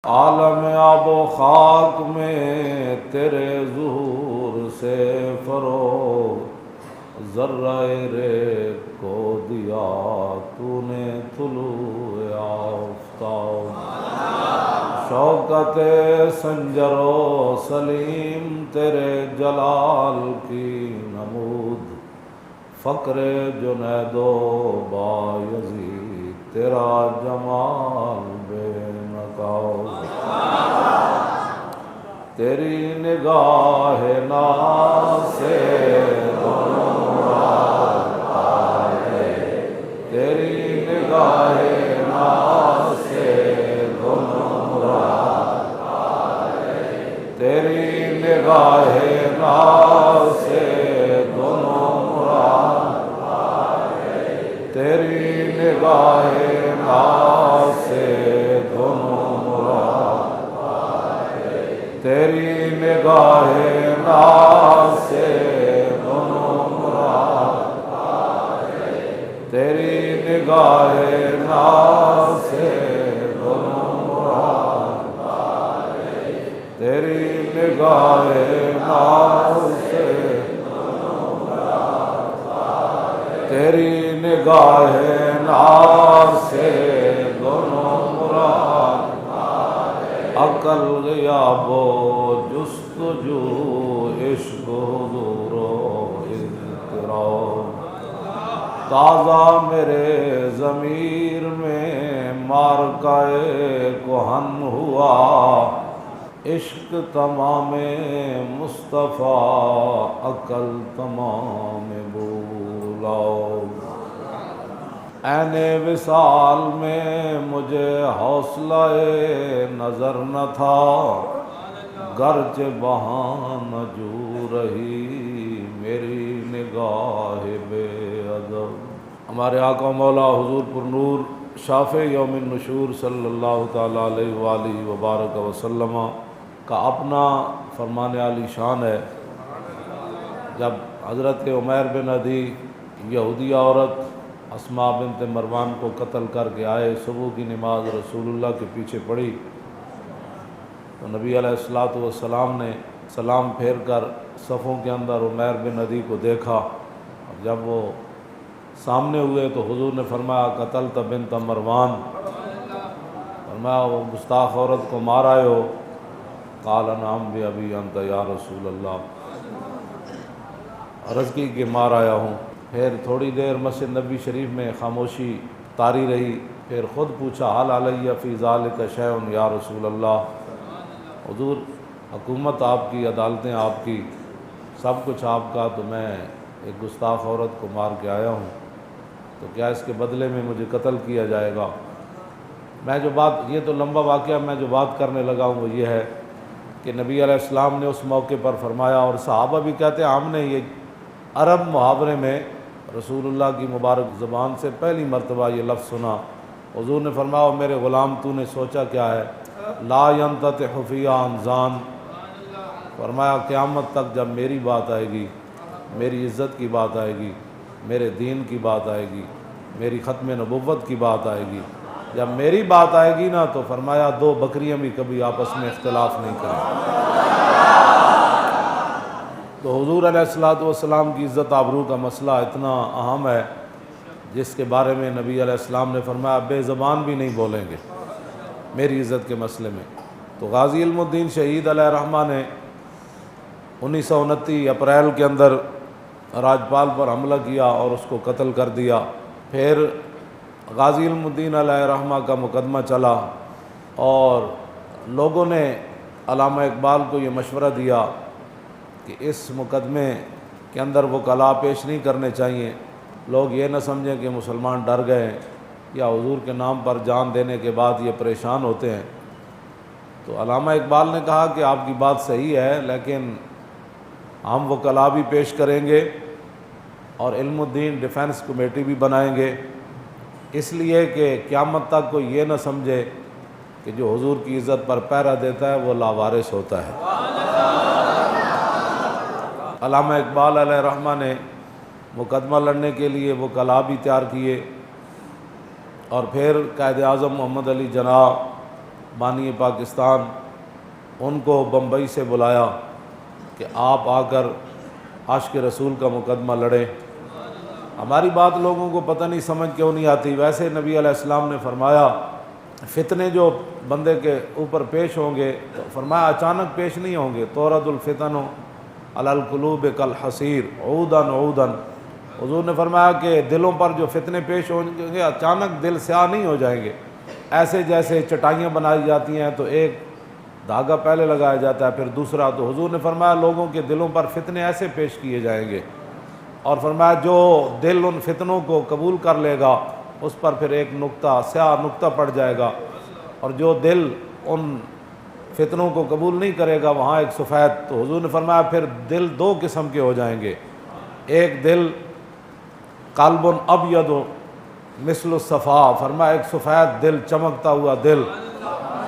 عالم آب و خاک میں تیرے ظہور سے فروغ، ذرہ ریگ کو دیا تو نے طلوع آفتاب۔ شوکت سنجر و سلیم تیرے جلال کی نمود، فقر جنید و بایزید تیرا جمال بے نقاب۔ تیری نگاہ ناز سے دونوں مراد پائے، تیری نگاہ ناز سے دونوں مراد پائے، تیری نگاہ ناز سے دونوں مراد پائے، تیری نگاہ ناز سے دونوں مراد پائے، تیری نگاہ ناز سے دونوں مراد پائے، تیری نگاہ ناز سے دونوں مراد پائے، تیری نگاہ ناز سے دونوں مراد پائے، تیری نگاہ ناز سے دونوں مراد پائے۔ عقل غیاب و جستجو، عشق حضور و اضطراب، تازہ میرے ضمیر میں مارکہ کہن ہوا، عشق تمام مصطفیٰ عقل تمام بولاؤ۔ عین وصال میں مجھے حوصلہ نظر نہ تھا، گرچہ بہانہ جو رہی میری نگاہ بے ادب۔ ہمارے آقا مولا حضور پر نور شافع یوم النشور صلی اللہ تعالیٰ علیہ وآلہ وبارک وسلم کا اپنا فرمان عالی شان ہے۔ جب حضرت عمیر بن عدی یہودیہ عورت اسماء بنت مروان کو قتل کر کے آئے، صبح کی نماز رسول اللہ کے پیچھے پڑھی تو نبی علیہ الصلوۃ والسلام نے سلام پھیر کر صفوں کے اندر عمیر بن عدی کو دیکھا، اور جب وہ سامنے ہوئے تو حضور نے فرمایا قتلت بنت مروان، فرمایا وہ گستاخ عورت کو مار آئے ہو؟ قال نعم بأبی انت یا رسول اللہ، عرض کی کہ مار آیا ہوں۔ پھر تھوڑی دیر مسجد نبی شریف میں خاموشی طاری رہی، پھر خود پوچھا حل علیہ فی ذالک شیء یا رسول اللہ، حضور حکومت آپ کی، عدالتیں آپ کی، سب کچھ آپ کا، تو میں ایک گستاخ عورت کو مار کے آیا ہوں، تو کیا اس کے بدلے میں مجھے قتل کیا جائے گا؟ میں جو بات، یہ تو لمبا واقعہ، میں جو بات کرنے لگا ہوں وہ یہ ہے کہ نبی علیہ السلام نے اس موقع پر فرمایا، اور صحابہ بھی کہتے ہیں ہم نے یہ عرب محاورے میں رسول اللہ کی مبارک زبان سے پہلی مرتبہ یہ لفظ سنا۔ حضور نے فرمایا میرے غلام تو نے سوچا کیا ہے؟ لا ينتطع فی انزان، فرمایا قیامت تک جب میری بات آئے گی، میری عزت کی بات آئے گی، میرے دین کی بات آئے گی، میری ختم نبوت کی بات آئے گی، جب میری بات آئے گی نا تو فرمایا دو بکریاں بھی کبھی آپس میں اختلاف نہیں کریں۔ تو حضور علیہ الصلوۃ والسلام کی عزت آبرو کا مسئلہ اتنا اہم ہے جس کے بارے میں نبی علیہ السلام نے فرمایا بے زبان بھی نہیں بولیں گے میری عزت کے مسئلے میں۔ تو غازی علم الدین شہید علیہ رحمہ نے 1929 اپریل کے اندر راجپال پر حملہ کیا اور اس کو قتل کر دیا۔ پھر غازی علم الدین علیہ رحمہ کا مقدمہ چلا اور لوگوں نے علامہ اقبال کو یہ مشورہ دیا کہ اس مقدمے کے اندر وکلاء پیش نہیں کرنے چاہیے، لوگ یہ نہ سمجھیں کہ مسلمان ڈر گئے ہیں یا حضور کے نام پر جان دینے کے بعد یہ پریشان ہوتے ہیں۔ تو علامہ اقبال نے کہا کہ آپ کی بات صحیح ہے، لیکن ہم وکلاء بھی پیش کریں گے اور علم الدین ڈیفنس کمیٹی بھی بنائیں گے، اس لیے کہ قیامت تک کوئی یہ نہ سمجھے کہ جو حضور کی عزت پر پہرا دیتا ہے وہ لاوارث ہوتا ہے۔ علامہ اقبال علیہ رحمہ نے مقدمہ لڑنے کے لیے وکلاء بھی تیار کیے، اور پھر قائد اعظم محمد علی جناح بانی پاکستان، ان کو بمبئی سے بلایا کہ آپ آ کر عاشق رسول کا مقدمہ لڑیں۔ ہماری بات لوگوں کو پتہ نہیں سمجھ کیوں نہیں آتی۔ ویسے نبی علیہ السلام نے فرمایا فتنے جو بندے کے اوپر پیش ہوں گے تو فرمایا اچانک پیش نہیں ہوں گے، تورد الفتن علی القلوب کالحصیر عودا عودا۔ حضور نے فرمایا کہ دلوں پر جو فتنے پیش ہوں گے اچانک دل سیاہ نہیں ہو جائیں گے، ایسے جیسے چٹائیاں بنائی جاتی ہیں تو ایک دھاگا پہلے لگایا جاتا ہے پھر دوسرا، تو حضور نے فرمایا لوگوں کے دلوں پر فتنے ایسے پیش کیے جائیں گے، اور فرمایا جو دل ان فتنوں کو قبول کر لے گا اس پر پھر ایک نقطہ سیاہ نقطہ پڑ جائے گا، اور جو دل ان فتنوں کو قبول نہیں کرے گا وہاں ایک سفید۔ تو حضور نے فرمایا پھر دل دو قسم کے ہو جائیں گے، ایک دل قلب ابید مثل الصفا، فرمایا ایک سفید دل چمکتا ہوا دل،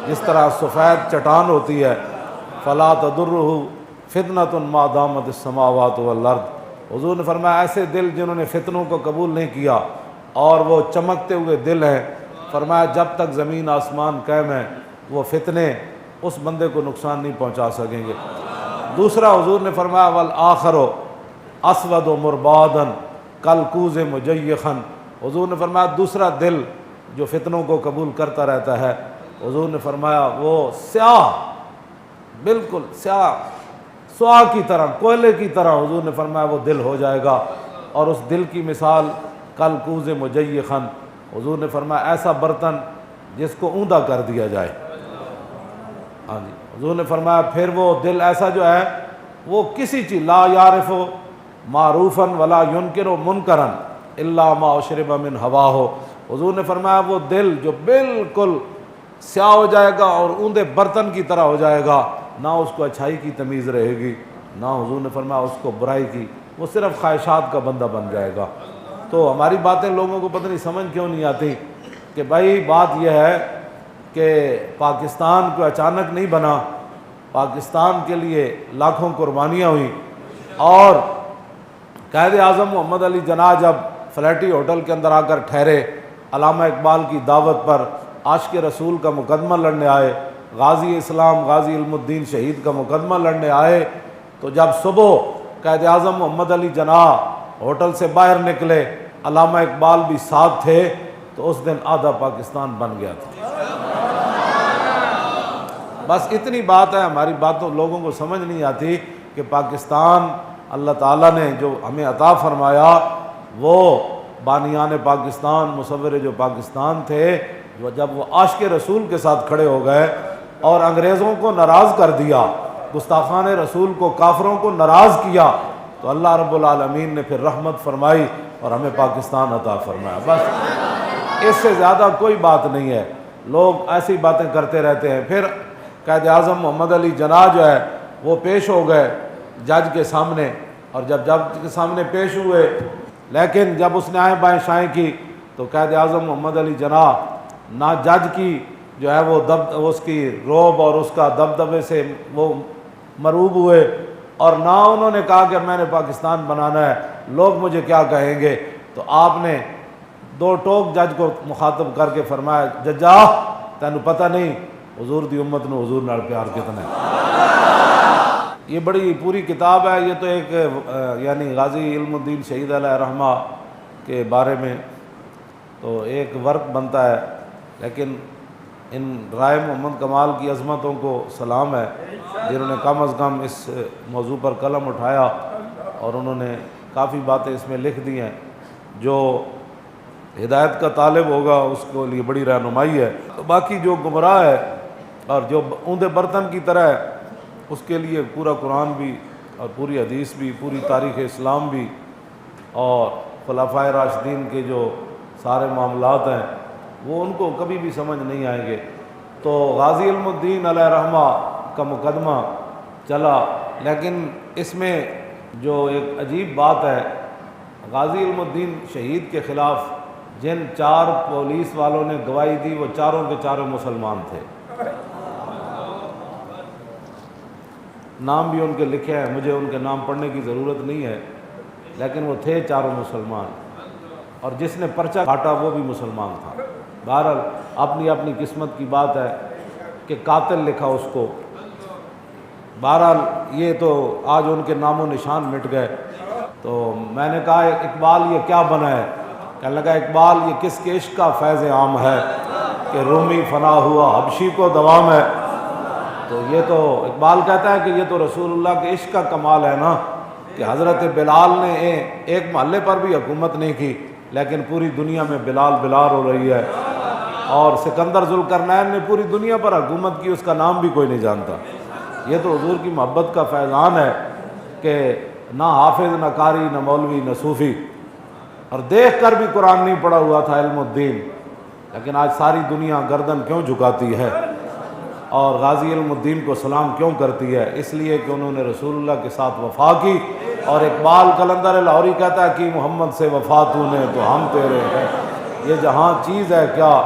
جس طرح سفید چٹان ہوتی ہے، فلا تضرہ فتنۃ ما دامت السماوات والارض۔ حضور نے فرمایا ایسے دل جنہوں نے فتنوں کو قبول نہیں کیا اور وہ چمکتے ہوئے دل ہیں، فرمایا جب تک زمین آسمان قائم ہے وہ فتنے اس بندے کو نقصان نہیں پہنچا سکیں گے۔ دوسرا حضور نے فرمایا والآخر اسود مربادا کالکوز مجیخا، حضور نے فرمایا دوسرا دل جو فتنوں کو قبول کرتا رہتا ہے، حضور نے فرمایا وہ سیاہ، بالکل سیاہ سوا کی طرح، کوئلے کی طرح، حضور نے فرمایا وہ دل ہو جائے گا، اور اس دل کی مثال کالکوز مجیخا، حضور نے فرمایا ایسا برتن جس کو اوندا کر دیا جائے۔ ہاں جی، حضور نے فرمایا پھر وہ دل ایسا جو ہے وہ کسی چیز لا یعرف معروفا ولا ینکر منکرا الا ما اشرب من ہواہ، حضور نے فرمایا وہ دل جو بالکل سیاہ ہو جائے گا اور اوندے برتن کی طرح ہو جائے گا، نہ اس کو اچھائی کی تمیز رہے گی، نہ حضور نے فرمایا اس کو برائی کی، وہ صرف خواہشات کا بندہ بن جائے گا۔ تو ہماری باتیں لوگوں کو پتہ نہیں سمجھ کیوں نہیں آتی کہ بھائی بات یہ ہے کہ پاکستان کو اچانک نہیں بنا، پاکستان کے لیے لاکھوں قربانیاں ہوئیں، اور قائد اعظم محمد علی جناح جب فلیٹی ہوٹل کے اندر آ کر ٹھہرے، علامہ اقبال کی دعوت پر عاشق رسول کا مقدمہ لڑنے آئے، غازی اسلام غازی علم الدین شہید کا مقدمہ لڑنے آئے، تو جب صبح قائد اعظم محمد علی جناح ہوٹل سے باہر نکلے، علامہ اقبال بھی ساتھ تھے، تو اس دن آدھا پاکستان بن گیا تھا۔ بس اتنی بات ہے، ہماری باتوں لوگوں کو سمجھ نہیں آتی کہ پاکستان اللہ تعالیٰ نے جو ہمیں عطا فرمایا، وہ بانیان پاکستان مصور جو پاکستان تھے، جب وہ عاشق رسول کے ساتھ کھڑے ہو گئے اور انگریزوں کو ناراض کر دیا، گستاخان رسول کو کافروں کو ناراض کیا، تو اللہ رب العالمین نے پھر رحمت فرمائی اور ہمیں پاکستان عطا فرمایا۔ بس اس سے زیادہ کوئی بات نہیں ہے، لوگ ایسی باتیں کرتے رہتے ہیں۔ پھر قائد اعظم محمد علی جناح جو ہے وہ پیش ہو گئے جج کے سامنے، اور جب جج کے سامنے پیش ہوئے، لیکن جب اس نے آئیں بائیں شائیں کی تو قائد اعظم محمد علی جناح نہ جج کی جو ہے وہ اس کی روب اور اس کا دبدبے سے وہ مروب ہوئے، اور نہ انہوں نے کہا کہ میں نے پاکستان بنانا ہے، لوگ مجھے کیا کہیں گے۔ تو آپ نے دو ٹوک جج کو مخاطب کر کے فرمایا ججا تینوں پتہ نہیں حضور دی امت نو حضور نال پیار کتنا ہے۔ یہ بڑی پوری کتاب ہے، یہ تو ایک یعنی غازی علم الدین شہید علیہ رحمہ کے بارے میں تو ایک ورق بنتا ہے، لیکن ان رائے محمد کمال کی عظمتوں کو سلام ہے جنہوں نے کم از کم اس موضوع پر قلم اٹھایا، اور انہوں نے کافی باتیں اس میں لکھ دی ہیں جو ہدایت کا طالب ہوگا اس کو لیے بڑی رہنمائی ہے۔ باقی جو گمراہ ہے اور جو اوندے برتن کی طرح ہے اس کے لیے پورا قرآن بھی اور پوری حدیث بھی، پوری تاریخ اسلام بھی، اور خلفائے راشدین کے جو سارے معاملات ہیں وہ ان کو کبھی بھی سمجھ نہیں آئیں گے۔ تو غازی علم الدین علیہ رحمہ کا مقدمہ چلا، لیکن اس میں جو ایک عجیب بات ہے، غازی علم الدین شہید کے خلاف جن 4 پولیس والوں نے گواہی دی وہ چاروں کے چاروں مسلمان تھے، نام بھی ان کے لکھے ہیں، مجھے ان کے نام پڑھنے کی ضرورت نہیں ہے، لیکن وہ تھے چاروں مسلمان، اور جس نے پرچہ کاٹا وہ بھی مسلمان تھا۔ بہرحال اپنی اپنی قسمت کی بات ہے، کہ قاتل لکھا اس کو۔ بہرحال یہ تو آج ان کے نام و نشان مٹ گئے۔ تو میں نے کہا اقبال یہ کیا بنا ہے؟ کہنے لگا اقبال یہ کس کے عشق کا فیض عام ہے کہ رومی فنا ہوا حبشی کو دوام ہے۔ تو یہ تو اقبال کہتا ہے کہ یہ تو رسول اللہ کے عشق کا کمال ہے نا، کہ حضرت بلال نے ایک محلے پر بھی حکومت نہیں کی لیکن پوری دنیا میں بلال بلال ہو رہی ہے، اور سکندر ذوالقرنین نے پوری دنیا پر حکومت کی، اس کا نام بھی کوئی نہیں جانتا۔ یہ تو حضور کی محبت کا فیضان ہے کہ نہ حافظ نہ قاری نہ مولوی نہ صوفی، اور دیکھ کر بھی قرآن نہیں پڑھا ہوا تھا علم الدین، لیکن آج ساری دنیا گردن کیوں جھکاتی ہے اور غازی علم الدین کو سلام کیوں کرتی ہے؟ اس لیے کہ انہوں نے رسول اللہ کے ساتھ وفا کی۔ اور اقبال قلندر لاہوری کہتا ہے کہ محمد سے وفا تو نے تو ہم تیرے ہیں، یہ جہاں چیز ہے کیا۔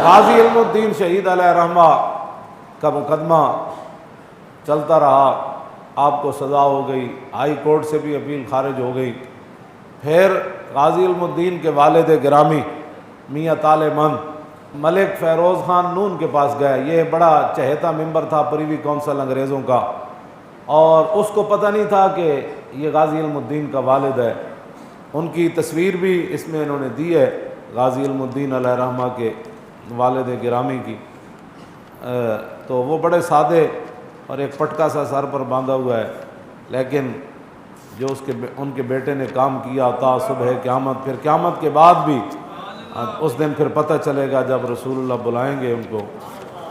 غازی علم الدین شہید علیہ رحمہ کا مقدمہ چلتا رہا، آپ کو سزا ہو گئی، ہائی کورٹ سے بھی اپیل خارج ہو گئی۔ پھر غازی علم الدین کے والد گرامی میاں طالع مند ملک فیروز خان نون کے پاس گئے۔ یہ بڑا چہیتا ممبر تھا پریوی کونسل انگریزوں کا، اور اس کو پتہ نہیں تھا کہ یہ غازی علم الدین کا والد ہے۔ ان کی تصویر بھی اس میں انہوں نے دی ہے، غازی علم الدین علیہ رحمہ کے والد گرامی کی۔ تو وہ بڑے سادے اور ایک پٹکا سا سر پر باندھا ہوا ہے، لیکن جو ان کے بیٹے نے کام کیا تا صبح قیامت، پھر قیامت کے بعد بھی اس دن پھر پتہ چلے گا جب رسول اللہ بلائیں گے ان کو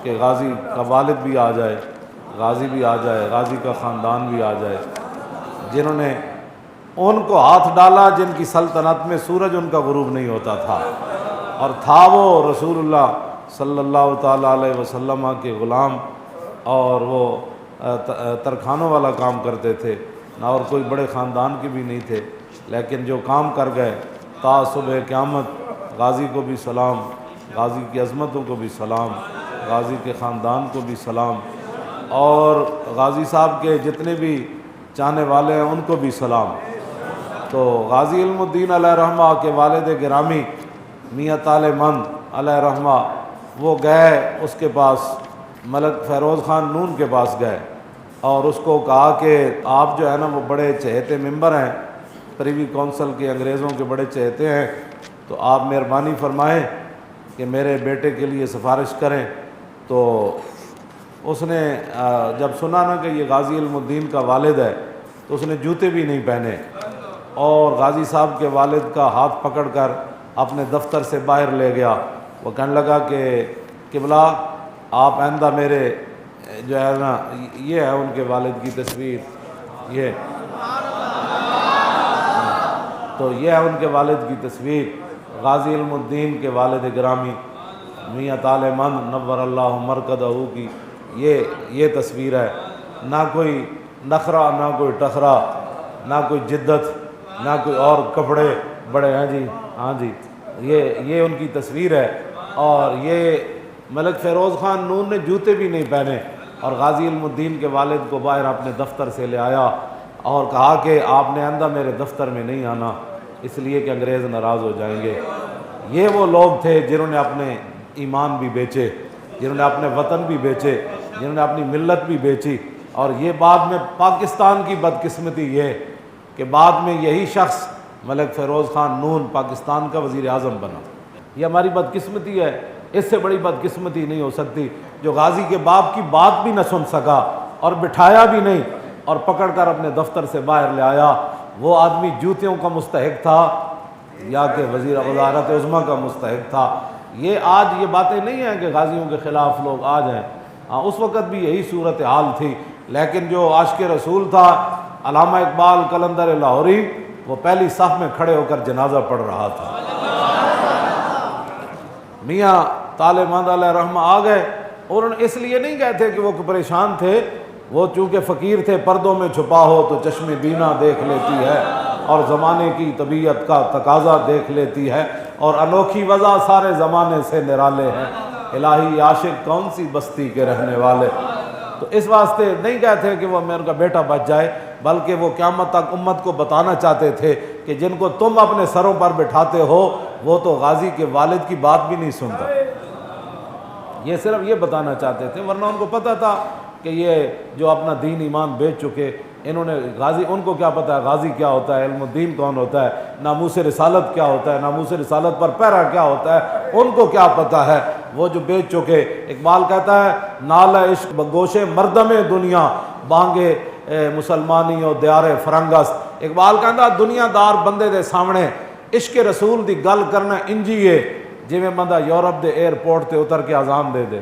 کہ غازی کا والد بھی آ جائے، غازی بھی آ جائے، غازی کا خاندان بھی آ جائے، جنہوں نے ان کو ہاتھ ڈالا جن کی سلطنت میں سورج ان کا غروب نہیں ہوتا تھا، اور تھا وہ رسول اللہ صلی اللہ تعالیٰ علیہ وسلم کے غلام، اور وہ ترخانوں والا کام کرتے تھے نہ، اور کوئی بڑے خاندان کے بھی نہیں تھے، لیکن جو کام کر گئے تا صبح قیامت۔ غازی کو بھی سلام، غازی کی عظمتوں کو بھی سلام، غازی کے خاندان کو بھی سلام، اور غازی صاحب کے جتنے بھی چاہنے والے ہیں ان کو بھی سلام۔ تو غازی علم الدین علیہ رحمہ کے والد گرامی میاں طالع مند علیہ رحمہ وہ گئے اس کے پاس، ملک فیروز خان نون کے پاس گئے، اور اس کو کہا کہ آپ جو ہے نا وہ بڑے چہیتے ممبر ہیں، پریوی کونسل کے انگریزوں کے بڑے چہیتے ہیں، تو آپ مہربانی فرمائیں کہ میرے بیٹے کے لیے سفارش کریں۔ تو اس نے جب سنا نا کہ یہ غازی علم الدین کا والد ہے تو اس نے جوتے بھی نہیں پہنے، اور غازی صاحب کے والد کا ہاتھ پکڑ کر اپنے دفتر سے باہر لے گیا۔ وہ کہنے لگا کہ قبلہ آپ آئندہ میرے جو ہے نا، یہ ہے ان کے والد کی تصویر، یہ تو یہ ہے ان کے والد کی تصویر، غازی علم الدین کے والد گرامی میاں طالع مند نور اللہ مرکزہ کی یہ تصویر ہے۔ نہ کوئی نخرہ، نہ کوئی ٹخرا، نہ کوئی جدت، نہ کوئی اور کپڑے بڑے ہیں جی، ہاں جی، یہ ان کی تصویر ہے۔ اور یہ ملک فیروز خان نون نے جوتے بھی نہیں پہنے، اور غازی علم الدین کے والد کو باہر اپنے دفتر سے لے آیا اور کہا کہ آپ نے آئندہ میرے دفتر میں نہیں آنا، اس لیے کہ انگریز ناراض ہو جائیں گے۔ یہ وہ لوگ تھے جنہوں نے اپنے ایمان بھی بیچے، جنہوں نے اپنے وطن بھی بیچے، جنہوں نے اپنی ملت بھی بیچی۔ اور یہ بعد میں پاکستان کی بدقسمتی یہ کہ بعد میں یہی شخص ملک فیروز خان نون پاکستان کا وزیر اعظم بنا۔ یہ ہماری بدقسمتی ہے، اس سے بڑی بدقسمتی نہیں ہو سکتی، جو غازی کے باپ کی بات بھی نہ سن سکا اور بٹھایا بھی نہیں اور پکڑ کر اپنے دفتر سے باہر لے آیا۔ وہ آدمی جوتیوں کا مستحق تھا یا کہ وزیر وزارت عظمیٰ کا مستحق تھا؟ یہ آج یہ باتیں نہیں ہیں کہ غازیوں کے خلاف لوگ آ جائیں، ہاں اس وقت بھی یہی صورتحال تھی، لیکن جو عاشق رسول تھا علامہ اقبال قلندر لاہوری، وہ پہلی صف میں کھڑے ہو کر جنازہ پڑھ رہا تھا۔ میاں طالع مند علیہ رحمہ آ گئے، اور انہوں نے اس لیے نہیں گئے تھے کہ وہ پریشان تھے، وہ چونکہ فقیر تھے، پردوں میں چھپا ہو تو چشم بینا دیکھ لیتی ہے، اور زمانے کی طبیعت کا تقاضا دیکھ لیتی ہے، اور انوکھی وضع سارے زمانے سے نرالے ہیں، الہی عاشق کون سی بستی کے رہنے والے۔ تو اس واسطے نہیں گئے تھے کہ وہ میرے کا بیٹا بچ جائے، بلکہ وہ قیامت تک امت کو بتانا چاہتے تھے کہ جن کو تم اپنے سروں پر بٹھاتے ہو وہ تو غازی کے والد کی بات بھی نہیں سنتا۔ یہ صرف یہ بتانا چاہتے تھے، ورنہ ان کو پتہ تھا کہ یہ جو اپنا دین ایمان بیچ چکے، انہوں نے غازی، ان کو کیا پتہ ہے غازی کیا ہوتا ہے، علم الدین کون ہوتا ہے، ناموس رسالت کیا ہوتا ہے، ناموس رسالت پر پیرا کیا ہوتا ہے، ان کو کیا پتہ ہے، وہ جو بیچ چکے۔ اقبال کہتا ہے نالہ عشق بگوش مردم دنیا بانگے مسلمانی اور دیار فرنگست۔ اقبال کہتا دنیا دار بندے دے سامنے عشق رسول دی گل کرنا انجی ہے جویں بندہ یورپ دے ایئرپورٹ تے اتر کے اذان دے دے۔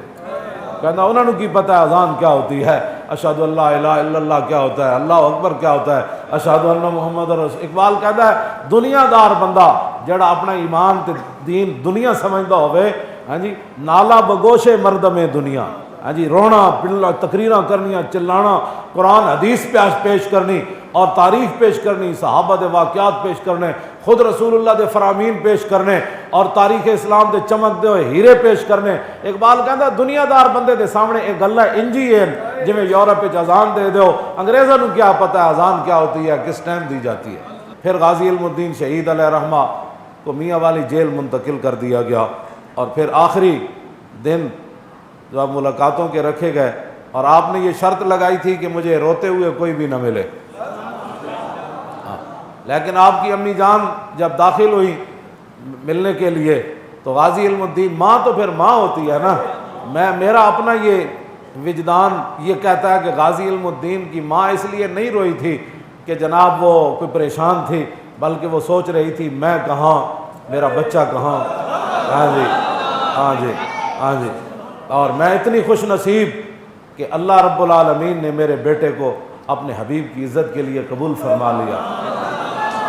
کہنا انہوں نے کی پتہ ہے اذان کیا ہوتی ہے، اشہد ان لا الہ الا اللہ کیا ہوتا ہے، اللہ اکبر کیا ہوتا ہے، اشہد ان محمد رسول۔ اقبال کہتا ہے دنیا دار بندہ جڑا اپنا ایمان تے دین دنیا سمجھدا ہوئے، ہاں جی، نالا بگوش مردم دنیا، ہاں جی، رونا پلنا تقریراں کرنیاں چلانا، قرآن حدیث پیش کرنی اور تاریخ پیش کرنی، صحابہ دے واقعات پیش کرنے، خود رسول اللہ دے فرامین پیش کرنے اور تاریخ اسلام دے چمک دے ہوئے ہیرے پیش کرنے۔ اقبال کہتا دنیا دار بندے دے سامنے ایک گلہ انجی ہے جویں یورپ وچ اذان دے دیو، انگریزوں کو کیا پتہ ہے اذان کیا ہوتی ہے، کس ٹائم دی جاتی ہے۔ پھر غازی علم الدین شہید علیہ رحمہ کو میاں والی جیل منتقل کر دیا گیا، اور پھر آخری دن جب ملاقاتوں کے رکھے گئے، اور آپ نے یہ شرط لگائی تھی کہ مجھے روتے ہوئے کوئی بھی نہ ملے، لیکن آپ کی امی جان جب داخل ہوئی ملنے کے لیے تو غازی علم الدین، ماں تو پھر ماں ہوتی ہے نا، میرا اپنا یہ وجدان یہ کہتا ہے کہ غازی علم الدین کی ماں اس لیے نہیں روئی تھی کہ جناب وہ کوئی پریشان تھی، بلکہ وہ سوچ رہی تھی میں کہاں، میرا بچہ کہاں۔ ہاں جی، ہاں جی، ہاں جی، اور میں اتنی خوش نصیب کہ اللہ رب العالمین نے میرے بیٹے کو اپنے حبیب کی عزت کے لیے قبول فرما لیا۔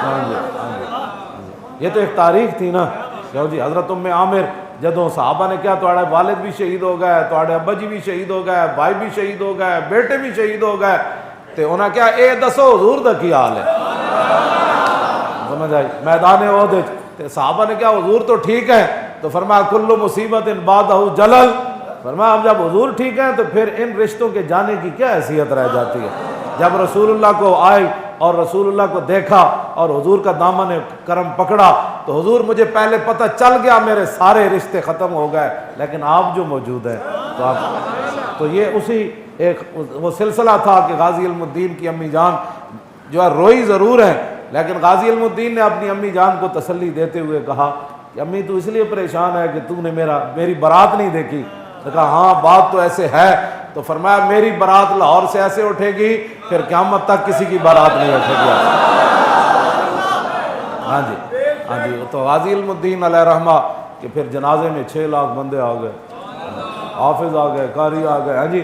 ہاں جی، ہاں جی، یہ تو ایک تاریخ تھی نا کہ جی حضرت ام عامر جدوں صحابہ نے کیا تھوڑے والد بھی شہید ہو گئے، تھوڑے ابا جی بھی شہید ہو گئے، بھائی بھی شہید ہو گئے، بیٹے بھی شہید ہو گئے، تو انہاں کیا اے دسو حضور دا کی حال ہے، سمجھ آئی، میدان احد تے صحابہ نے کیا حضور تو ٹھیک ہے، تو فرمایا کل مصیبت بعدہ جلل، فرمایا اب جب حضور ٹھیک ہیں تو پھر ان رشتوں کے جانے کی کیا حیثیت رہ جاتی ہے۔ جب رسول اللہ کو آئی اور رسول اللہ کو دیکھا اور حضور کا دامن کرم پکڑا تو حضور مجھے پہلے پتہ چل گیا میرے سارے رشتے ختم ہو گئے، لیکن آپ جو موجود ہیں تو یہ اسی ایک وہ سلسلہ تھا کہ غازی علم الدین کی امی جان جو ہے روئی ضرور ہے، لیکن غازی علم الدین نے اپنی امی جان کو تسلی دیتے ہوئے کہا کہ امی تو اس لیے پریشان ہے کہ تو نے میری بارات نہیں دیکھی۔ تو کہا ہاں بات تو ایسے ہے، تو فرمایا میری بارات لاہور سے ایسے اٹھے گی پھر قیامت تک کسی کی بارات نہیں اٹھے گی۔ ہاں جی، ہاں جی، تو غازی علم الدین علیہ رحمہ کہ پھر جنازے میں 6 لاکھ بندے آ گئے، حافظ آ گئے، قاری آ گئے، ہاں جی،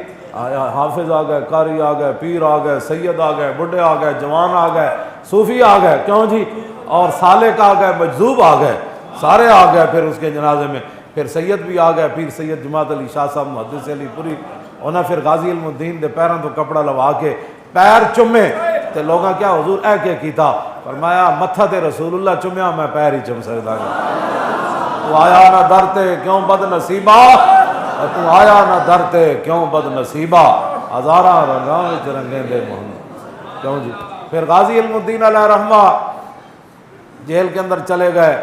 حافظ آ گئے، قاری آ گئے، پیر آ گئے، سید آ گئے، بڈھے آ گئے، جوان آ گئے، صوفی آ گئے، کیوں جی، اور سالک آ گئے، مجذوب آ گئے، سارے آ گئے پھر اس کے جنازے میں۔ پھر سید بھی آ گئے، پیر سید جماعت علی شاہ صاحب محدث علی پوری، انہیں پھر غازی علم الدین دے پیروں تو کپڑا لوا کے پیر چومے تے لوگاں کیا حضور اے کہ کیتا، فرمایا متھا تے رسول اللہ چومیا میں پیر ہی چوم سکدا ہوں۔ تو آیا نہ در تے کیوں بد نصیبہ، تو آیا نہ در تے کیوں بد نصیبہ، ہزاراں رنگاں وچ رنگیں دے محمد، کیوں جی۔ پھر غازی علم الدین علیہ رحمہ جیل کے اندر چلے گئے،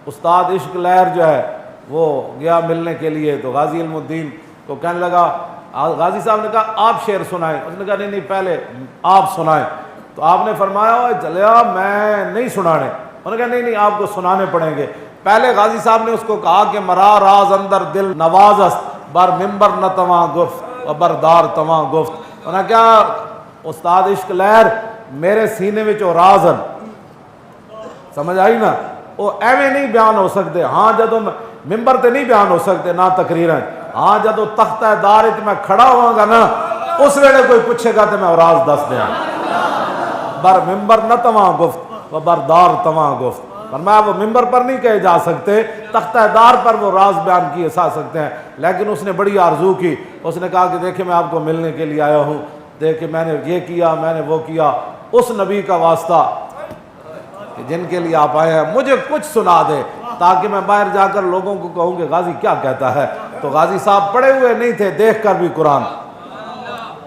استاد عشق لہر جو ہے وہ گیا ملنے کے لیے، تو غازی علم الدین کو کہنے لگا، غازی صاحب نے کہا آپ شعر سنائیں، اس نے کہا نہیں پہلے آپ سنائیں، تو آپ نے فرمایا چلیا میں نہیں سنانے، انہوں نے کہا نہیں آپ کو سنانے پڑیں گے۔ پہلے غازی صاحب نے اس کو کہا کہ مرا راز اندر دل نوازست بر ممبر نہ تواں گفت و بردار تواں گفت، انہوں نے کہا استاد عشق لہر میرے سینے میں جو راز ہیں، سمجھ آئی نا، وہ ایویں نہیں بیان ہو سکتے، ہاں جدوں ممبر تے نہیں بیان ہو سکتے نہ تقریریں، ہاں جدوں تختہ دار میں کھڑا ہوا گا نا اس ویلے کوئی پوچھے گا تو میں راز دس دیا، بر ممبر نہ تواں گفت و بردار تواں گفت، فرمایا وہ ممبر پر نہیں کہے جا سکتے، تختہ دار پر وہ راز بیان کیے جا سکتے ہیں، لیکن اس نے بڑی آرزو کی، اس نے کہا کہ دیکھیں میں آپ کو ملنے کے لیے آیا ہوں، دیکھیں میں نے یہ کیا میں نے وہ کیا، اس نبی کا واسطہ کہ جن کے لیے آپ آئے ہیں مجھے کچھ سنا دے تاکہ میں باہر جا کر لوگوں کو کہوں کہ غازی کیا کہتا ہے۔ تو غازی صاحب پڑھے ہوئے نہیں تھے دیکھ کر بھی قرآن،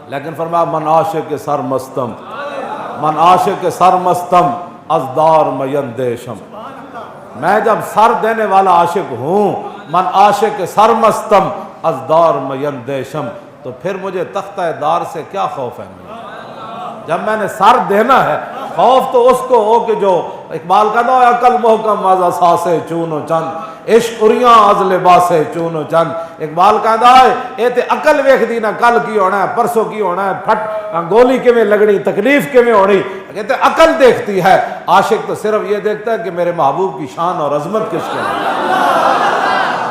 لیکن فرمایا من عاشق سر مستم، من عاشق سر مستم از دار میندیشم، میں جب سر دینے والا عاشق ہوں، من عاشق سرمستم از دار میندیشم، تو پھر مجھے تختہ دار سے کیا خوف ہے؟ جب میں نے سر دینا ہے، خوف تو اس کو ہو کہ جو اقبال کہتا ہے عقل محکم از اساسے چون و چند، عشق اریاں از لباسے چون و چند۔ اقبال کہتا ہے اے تے عقل ویکھ دی نہ کل کی ہونا ہے، پرسوں کی ہونا ہے، پھٹ گولی کیویں لگنی، تکلیف کیویں ہونی، کہتے عقل دیکھتی ہے۔ عاشق تو صرف یہ دیکھتا ہے کہ میرے محبوب کی شان اور عظمت کس کے ہے۔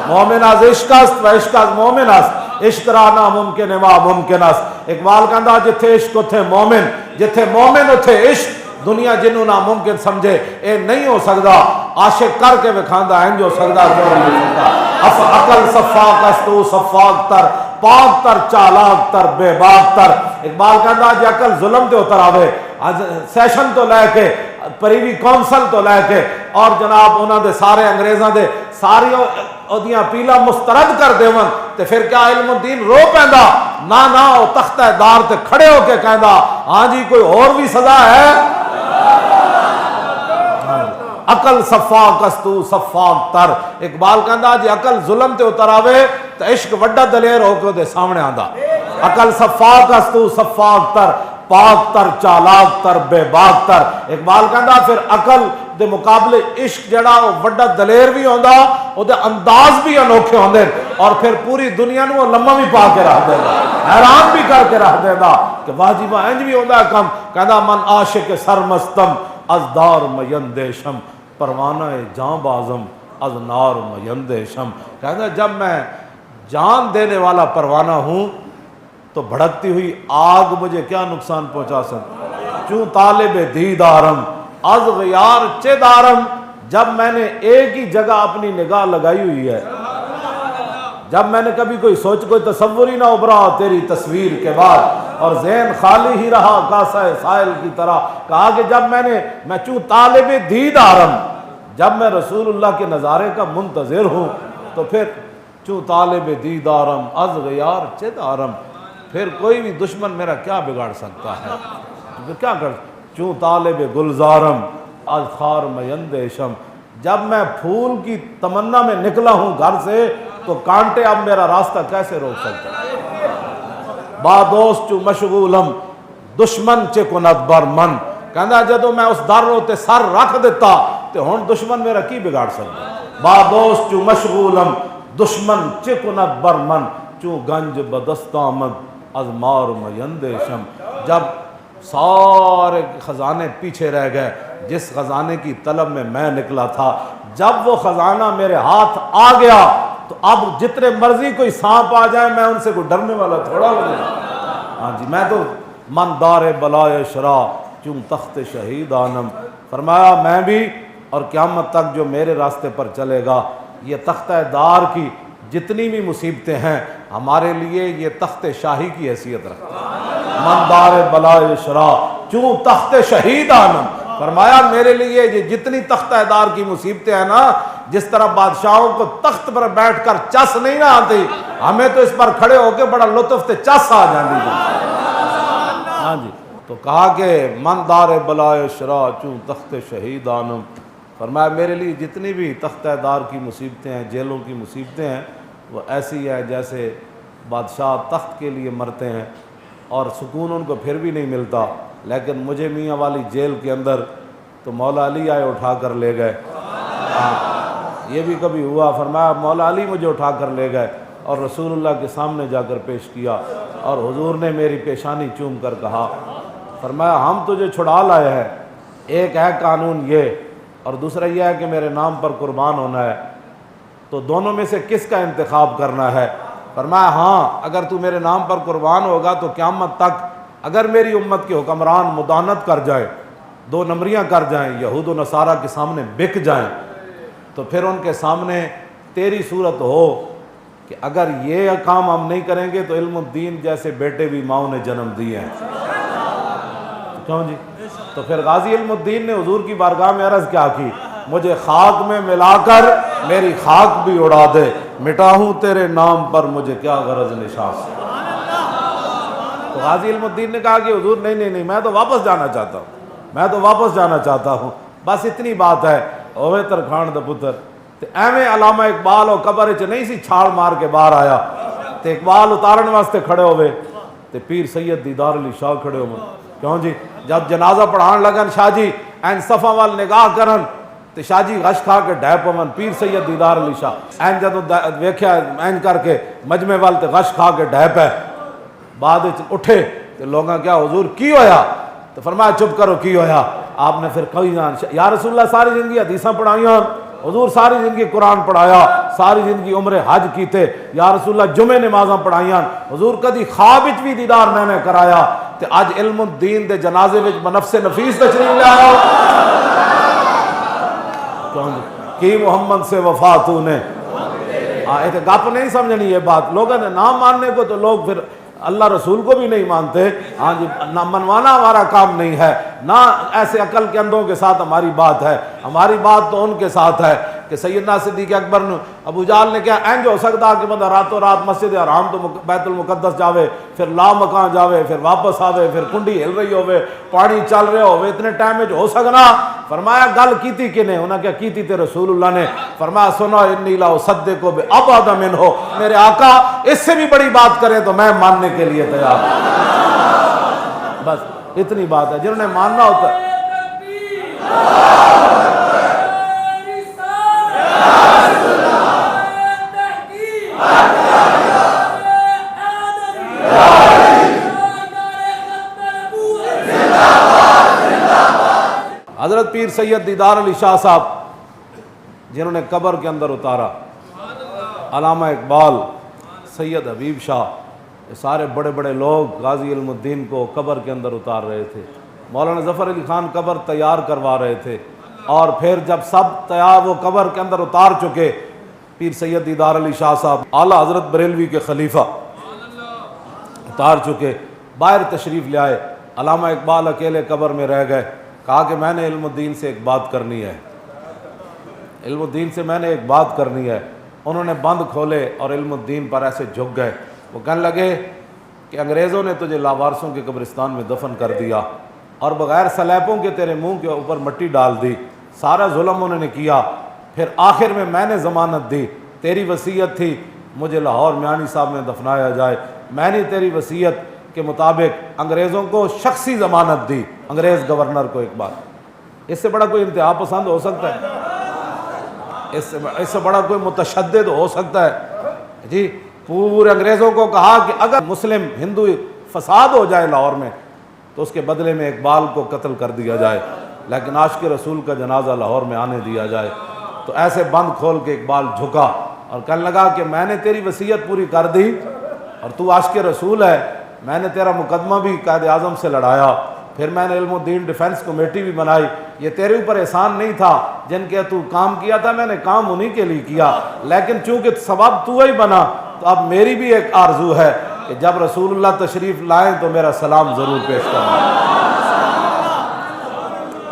مومن از عشق است و عشق از مومن است، عشق را ناممکن ما ممکن است۔ اقبال کہتا جتھے عشق اتھے مومن، جتھے مومن اتھے عشق، دنیا جنوں ناممکن سمجھے اے نہیں ہو سکتا، عاشق کر کے وکھاندا انج ہو سکتا کیوں نہیں ہو سکتا۔ اف عقل صفاق است و صفاق تر، پاک تر چالاک تر بے باک تر۔ اقبال کہتا جے عقل ظلم تے اتر آوے، سیشن تو لے کے پریوی کونسل تو لے کے اور جناب انہاں دے سارے انگریزاں دے ساری اودیاں پیلا مسترد کر دیون تے پھر کیا علم الدین رو پیندا؟ نہ او تختہ دار تے کھڑے ہو کے کہندا ہاں جی کوئی اور بھی سزا ہے۔ عقل صفاق استو صفاق تر۔ اقبال کہندا جی عقل ظلم تے اتر آوے تے عشق وڈا دلیر ہو کے دے سامنے آندا۔ عقل صفاق استو صفاق تر، پاک تر چالاک تر بے باک تر۔ اقبال کہندا پھر عقل دے مقابلے عشق جڑا وہ وڈا دلیر بھی ہوندا، او دے انداز بھی انوکھے ہوندے، اور پھر پوری دنیا نو لمحہ بھی پا کے رکھ دیندا، حیران بھی کر کے رکھ دیندا کہ واہ جی واہ انج بھی ہوندا کم۔ کہندا من عاشق سرمستم از دار میندیشم، پروانہ جاں بازم از نار میندیشم۔ کہندا جب میں جان دینے والا پروانہ ہوں تو بھڑکتی ہوئی آگ مجھے کیا نقصان پہنچا سکتی؟ چوں طالب دیدارم از غیار چے دارم، جب میں نے ایک ہی جگہ اپنی نگاہ لگائی ہوئی ہے، جب میں نے کبھی کوئی سوچ کوئی تصور ہی نہ ابھرا تیری تصویر کے بعد، اور ذہن خالی ہی رہا کاسہ سائل کی طرح، کہا کہ جب میں چوں طالب دیدارم، جب میں رسول اللہ کے نظارے کا منتظر ہوں تو پھر چوں طالب دیدارم از غیار چے دارم، پھر کوئی بھی دشمن میرا کیا بگاڑ سکتا ہے؟ کیا کر چوں طالب گلزارم از خار میندیشم، جب میں پھول کی تمنا میں نکلا ہوں گھر سے تو کانٹے اب میرا راستہ کیسے روک سکتے ہیں؟ با دوست چوں مشغولم دشمن چے کند بر من، کہندا جدوں میں اس در تے سر رکھ دیتا تے ہن دشمن میرا کی بگاڑ سکتا؟ با دوست چوں مشغولم دشمن چے کند بر من، چوں گنج بدست آمد از مار میندیشم، جب سارے خزانے پیچھے رہ گئے، جس خزانے کی طلب میں نکلا تھا، جب وہ خزانہ میرے ہاتھ آ گیا تو اب جتنے مرضی کوئی سانپ آ جائے میں ان سے کوئی ڈرنے والا تھوڑا ہو جائے۔ ہاں جی میں تو من دار بلائے شرا چوں تخت شہید آنم، فرمایا میں بھی اور قیامت تک جو میرے راستے پر چلے گا، یہ تختہ دار کی جتنی بھی مصیبتیں ہیں ہمارے لیے یہ تخت شاہی کی حیثیت رکھتے ہیں۔ من دار بلائے شرا چوں تخت شہید آنم، فرمایا میرے لیے یہ جتنی تختہ دار کی مصیبتیں ہیں نا، جس طرح بادشاہوں کو تخت پر بیٹھ کر چس نہیں نہ آتی، ہمیں تو اس پر کھڑے ہو کے بڑا لطف تے چس آ جاندی ہے۔ ہاں جی تو کہا کہ من دار بلائے شرا چوں تخت شہید آنم، فرمایا میرے لیے جتنی بھی تختہ دار کی مصیبتیں ہیں، جیلوں کی مصیبتیں ہیں، وہ ایسی ہے جیسے بادشاہ تخت کے لیے مرتے ہیں اور سکون ان کو پھر بھی نہیں ملتا، لیکن مجھے میاں والی جیل کے اندر تو مولا علی آئے اٹھا کر لے گئے۔ یہ بھی کبھی ہوا، فرمایا مولا علی مجھے اٹھا کر لے گئے اور رسول اللہ کے سامنے جا کر پیش کیا، اور حضور نے میری پیشانی چوم کر کہا، فرمایا ہم تجھے چھڑا لائے ہیں، ایک ہے قانون یہ اور دوسرا یہ ہے کہ میرے نام پر قربان ہونا ہے، تو دونوں میں سے کس کا انتخاب کرنا ہے؟ فرمایا ہاں اگر تو میرے نام پر قربان ہوگا تو قیامت تک اگر میری امت کے حکمران مدانت کر جائے، دو نمبریاں کر جائیں، یہود و نصارہ کے سامنے بک جائیں، تو پھر ان کے سامنے تیری صورت ہو کہ اگر یہ کام ہم نہیں کریں گے تو علم الدین جیسے بیٹے بھی ماؤں نے جنم دیے ہیں۔ کیوں جی؟ تو پھر غازی علم الدین نے حضور کی بارگاہ میں عرض کیا کی، مجھے خاک میں ملا کر میری خاک بھی اڑا دے، مٹا ہوں تیرے نام پر مجھے کیا غرض نشاس۔ تو غازی علم الدین نے کہا کہ حضور نہیں میں تو واپس جانا چاہتا ہوں، میں تو واپس جانا چاہتا ہوں، بس اتنی بات ہے۔ اوے ترکھان دا پتر تے ایویں علامہ اقبال او قبر وچ نہیں سی چھال مار کے باہر آیا تے اقبال اتارن واسطے کھڑے ہوئے تے پیر سید دیدار علی شاہ کھڑے ہوئے. کیوں جی جب جنازہ پڑھان لگن شاہ جی این صفا وال نگاہ کرن تے شاہ جی غش کھا کے ڈھے پون. پیر سید دیدار علی شاہ این جدوں ویکھیا این کر کے مجمع وال تے غش کھا کے ڈھے پے. بعد وچ اٹھے تے لوگاں کیا حضور کی ہویا؟ تو فرمایا چپ کرو کی ہویا. آپ نے پھر کہی جان یا رسول اللہ ساری زندگی حدیثاں پڑھائیاں، حضور ساری زندگی قرآن پڑھایا، ساری زندگی عمر حج کیتے، یا رسول اللہ جمعے نمازاں پڑھائیاں، حضور کدی خواب وچ بھی دیدار میں نے کرایا تے اج علم الدین دے جنازے وچ بنفس نفیس تشریف لے آیا. کی محمد سے وفا تو نے. یہ تو گپ نہیں سمجھنی یہ بات. لوگوں نے نہ ماننے کو تو لوگ پھر اللہ رسول کو بھی نہیں مانتے. ہاں جی نہ منوانا ہمارا کام نہیں ہے، نہ ایسے عقل کے اندھوں کے ساتھ ہماری بات ہے. ہماری بات تو ان کے ساتھ ہے کہ سیدنا صدیق اکبر نے ابو جہل نے کیا اینج ہو سکتا کہ بندہ راتوں رات مسجد حرام تو بیت المقدس جاوے، پھر لا مکان جاوے، پھر واپس آوے، پھر کنڈی ہل رہی ہوئے، پانی چل رہے ہوئے، اتنے ٹائم میں ہو سکنا. فرمایا گل کیتی کنے؟ انہوں نے کیا کیتی تے رسول اللہ نے. فرمایا سنو انی لا اصدق بابعد منہ، میرے آقا اس سے بھی بڑی بات کریں تو میں ماننے کے لیے تیار ہوں. بس اتنی بات ہے. جنہوں نے ماننا ہوتا ہے حضرت پیر سید دیدار علی شاہ صاحب جنہوں نے قبر کے اندر اتارا، علامہ اقبال، سید حبیب شاہ، یہ سارے بڑے بڑے لوگ غازی علم الدین کو قبر کے اندر اتار رہے تھے. مولانا ظفر علی خان قبر تیار کروا رہے تھے، اور پھر جب سب تیار وہ قبر کے اندر اتار چکے، پیر سید دیدار علی شاہ صاحب اعلیٰ حضرت بریلوی کے خلیفہ اتار چکے، باہر تشریف لے آئے. علامہ اقبال اکیلے قبر میں رہ گئے. کہا کہ میں نے علم الدین سے ایک بات کرنی ہے، علم الدین سے میں نے ایک بات کرنی ہے. انہوں نے بند کھولے اور علم الدین پر ایسے جھک گئے. وہ کہنے لگے کہ انگریزوں نے تجھے لاوارثوں کے قبرستان میں دفن کر دیا اور بغیر سلیبوں کے تیرے منہ کے اوپر مٹی ڈال دی، سارا ظلم انہوں نے کیا. پھر آخر میں نے ضمانت دی، تیری وصیت تھی مجھے لاہور میانی صاحب میں دفنایا جائے، میں نے تیری وصیت کے مطابق انگریزوں کو شخصی ضمانت دی، انگریز گورنر کو. ایک بات، اس سے بڑا کوئی انتہا پسند ہو سکتا ہے؟ اس سے بڑا کوئی متشدد ہو سکتا ہے؟ جی پورے انگریزوں کو کہا کہ اگر مسلم ہندو فساد ہو جائے لاہور میں تو اس کے بدلے میں اقبال کو قتل کر دیا جائے، لیکن عاشق رسول کا جنازہ لاہور میں آنے دیا جائے. تو ایسے بند کھول کے اقبال جھکا اور کہنے لگا کہ میں نے تیری وصیت پوری کر دی اور تو عاشق رسول ہے، میں نے تیرا مقدمہ بھی قائد اعظم سے لڑایا، پھر میں نے علم الدین ڈیفنس کمیٹی بھی بنائی. یہ تیرے اوپر احسان نہیں تھا جن کے تو کام کیا تھا، میں نے کام انہی کے لیے کیا، لیکن چونکہ سبب تو ہی بنا تو اب میری بھی ایک آرزو ہے کہ جب رسول اللہ تشریف لائیں تو میرا سلام ضرور پیش کرنا.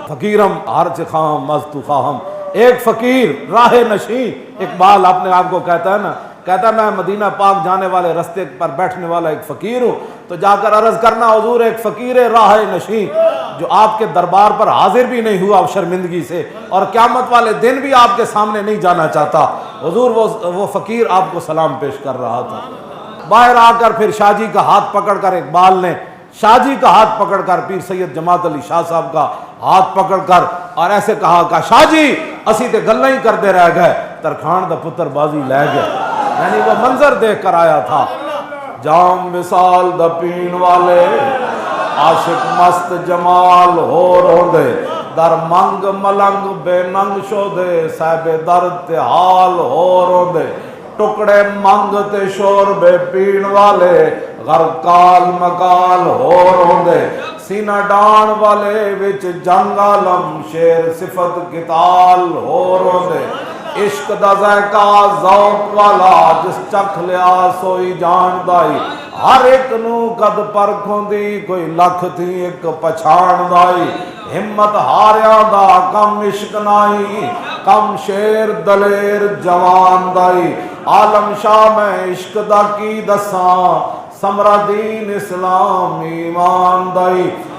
فقیرم ہرچ خواہم مست خواہم، ایک فقیر راہ نشین. اقبال اپنے آپ کو کہتا ہے نا، کہتا ہے میں مدینہ پاک جانے والے رستے پر بیٹھنے والا ایک فقیر ہوں. تو جا کر عرض کرنا حضور ایک فقیر راہ نشین جو آپ کے دربار پر حاضر بھی نہیں ہوا شرمندگی سے، اور قیامت والے دن بھی آپ کے سامنے نہیں جانا چاہتا. حضور وہ فقیر آپ کو سلام پیش کر رہا تھا. باہر آ کر پھر شاہ جی کا ہاتھ پکڑ کر اقبال نے، شاہ جی کا ہاتھ پکڑ کر پیر سید جماعت علی شاہ صاحب کا ہاتھ پکڑ کر اور ایسے کہا کہ شاہ جی اسی تے گلاں ہی کرتے رہ گئے، ترکھان دا پتر بازی لے گئے. یعنی وہ منظر دیکھ کر آیا تھا. جام مثال دا پین والے عاشق مست جمال ہو روندے، در منگ ملنگ بے ننگ شودے، صاحب درد تے حال ہو روندے، ٹکڑے منگ تے شور بے پین والے، غرقال مکال ہو روندے، سینہ ڈان والے وچ جنگ عالم، شیر صفت قتال ہو روندے. عشق دا ذائقہ ذوق والا جس چکھ لیا سوئی جان دائی، ہر ایک نو قد پرکھوں دی کوئی لکھ تھی ایک پچھان دائی. ہمت ہاریاں دا کم عشق نائی، کم شیر دلیر جوان دائی. عالم شاہ میں عشق دا کی دساں، سمرا دین اسلام ایمان دائی.